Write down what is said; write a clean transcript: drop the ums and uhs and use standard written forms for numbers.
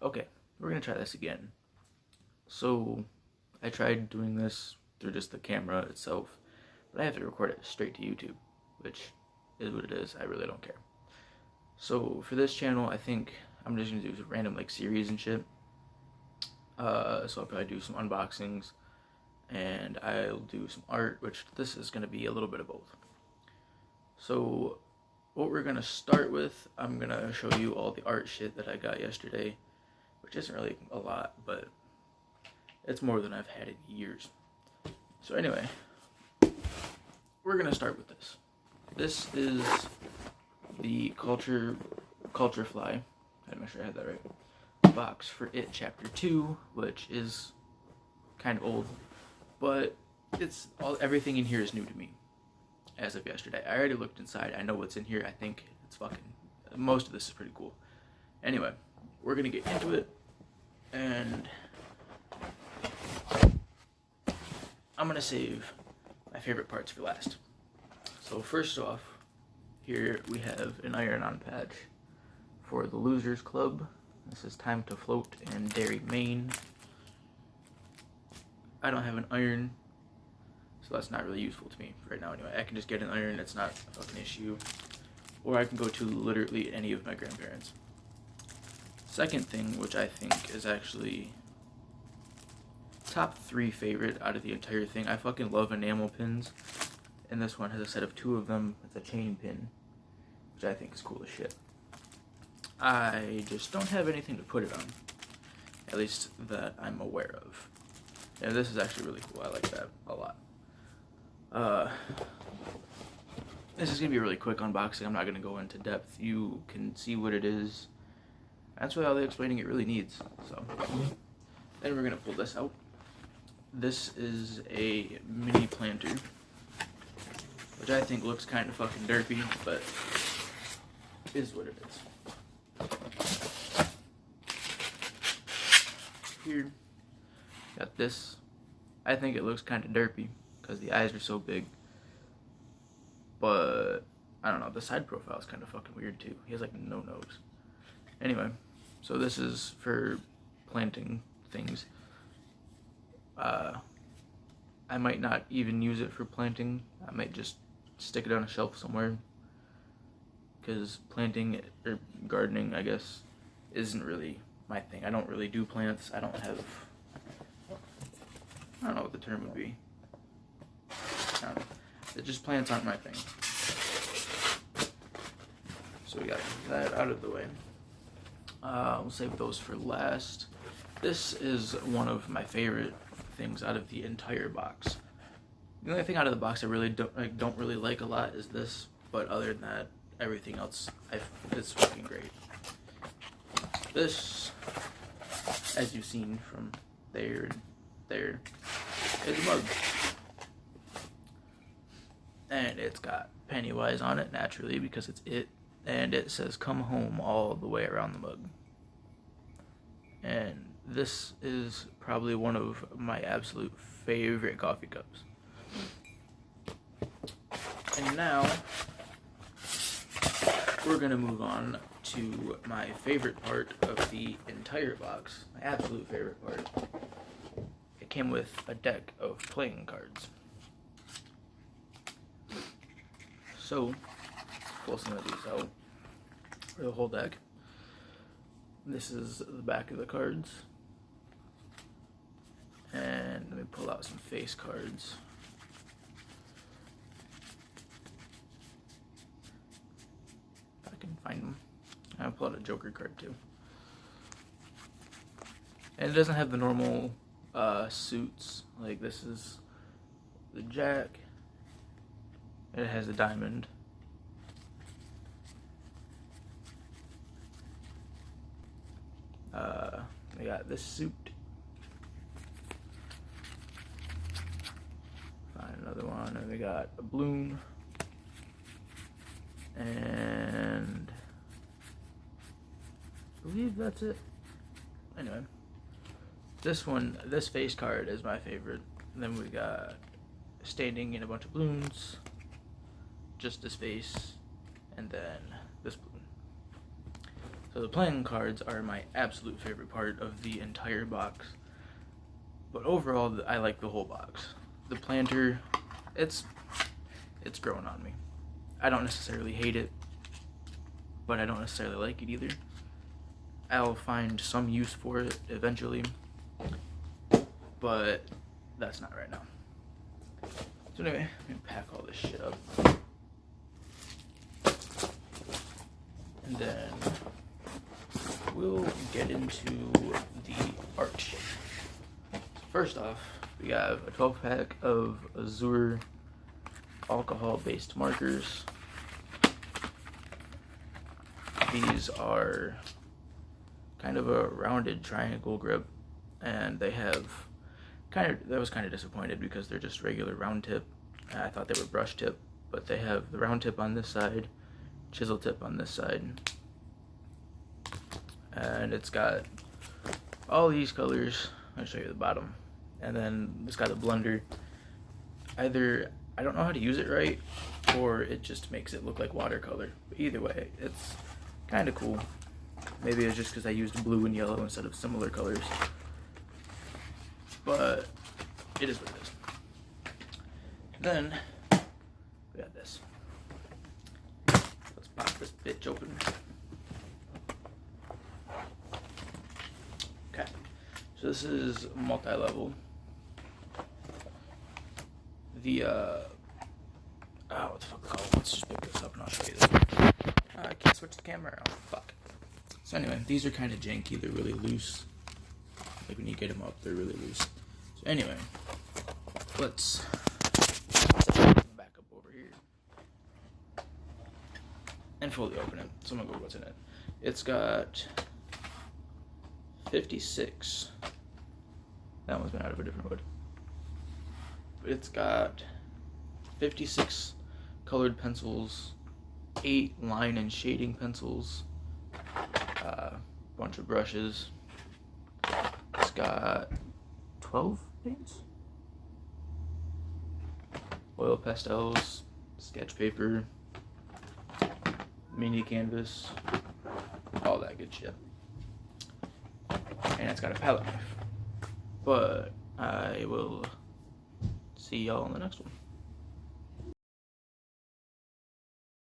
Okay, we're gonna try this again. So, I tried doing this through just the camera itself, but I have to record it straight to YouTube, which is what it is. I really don't care. So, for this channel, I think I'm just gonna do random like series and shit. So I'll probably do some unboxings, and I'll do some art, which this is gonna be a little bit of both. So, what we're gonna start with, I'm gonna show you all the art shit that I got yesterday, which isn't really a lot, but it's more than I've had in years. So anyway, we're gonna start with this. This is the Culturefly. I had to make sure I had that right. Box for It Chapter 2, which is kind of old, but everything in here is new to me as of yesterday. I already looked inside. I know what's in here. I think it's most of this is pretty cool. Anyway, we're gonna get into it, and I'm gonna save my favorite parts for last. So first off, here we have an iron-on patch for the Losers Club. This is Time to Float in Derry, Maine. I don't have an iron, so that's not really useful to me right now anyway. I can just get an iron, it's not a fucking issue. Or I can go to literally any of my grandparents. Second thing, which I think is actually top 3 favorite out of the entire thing. I fucking love enamel pins, and this one has a set of 2 of them. It's a chain pin, which I think is cool as shit. I just don't have anything to put it on, at least that I'm aware of. And this is actually really cool. I like that a lot. This is gonna be a really quick unboxing. I'm not gonna go into depth. You can see what it is. That's really all the explaining it really needs. So then we're gonna pull this out. This is a mini planter, which I think looks kind of fucking derpy, but is what it is. Here, got this. I think it looks kind of derpy because the eyes are so big, but I don't know, the side profile is kind of fucking weird too. He has like no nose. Anyway, so this is for planting things. I might not even use it for planting. I might just stick it on a shelf somewhere, because planting or gardening, I guess, isn't really my thing. I don't really do plants. I don't know what the term would be. I don't know. Just plants aren't my thing. So we got that out of the way. We'll save those for last. This is one of my favorite things out of the entire box. The only thing out of the box I really don't really like a lot is this, but other than that, everything else it's fucking great. This, as you've seen from there and there, is a mug. And it's got Pennywise on it, naturally, because it's it. And it says "Come Home" all the way around the mug. And this is probably one of my absolute favorite coffee cups. And now, we're gonna move on to my favorite part of the entire box. My absolute favorite part. It came with a deck of playing cards. So, pull some of these out for the whole deck. This is the back of the cards. And let me pull out some face cards. If I can find them. I'll pull out a Joker card too. And it doesn't have the normal suits. Like, this is the Jack. And it has a diamond. We got this suit. Find another one, and we got a balloon. And I believe that's it. Anyway, this face card is my favorite. And then we got standing in a bunch of balloons, just this face, and then this balloon. So So the playing cards are my absolute favorite part of the entire box. But overall, I like the whole box. The planter, it's growing on me. I don't necessarily hate it, but I don't necessarily like it either. I'll find some use for it eventually, but that's not right now. So anyway, let me pack all this shit up. And then we'll get into the art. So first off, we have a 12-pack of Azure alcohol-based markers. These are kind of a rounded triangle grip, and they have I was kind of disappointed because they're just regular round tip. I thought they were brush tip, but they have the round tip on this side, chisel tip on this side, and it's got all these colors. I'll show you the bottom, and then it's got a blender. Either I don't know how to use it right, or it just makes it look like watercolor. But either way, it's kind of cool. Maybe it's just because I used blue and yellow instead of similar colors, but it is what it is. Then we got this. Let's pop this bitch open. Okay, so this is multi-level. The what the fuck is it called? Let's just pick this up and I'll show you this. I can't switch the camera around. Fuck. So anyway, these are kind of janky. They're really loose. Like when you get them up, they're really loose. So anyway, let's set them back up over here and fully open it. So I'm gonna go what's in it. It's got 56. That one's been out of a different wood. But it's got 56 colored pencils, 8 line and shading pencils, bunch of brushes. It's got 12 paints, oil pastels, sketch paper, mini canvas, all that good shit. And it's got a palette knife. But I will see y'all in the next one.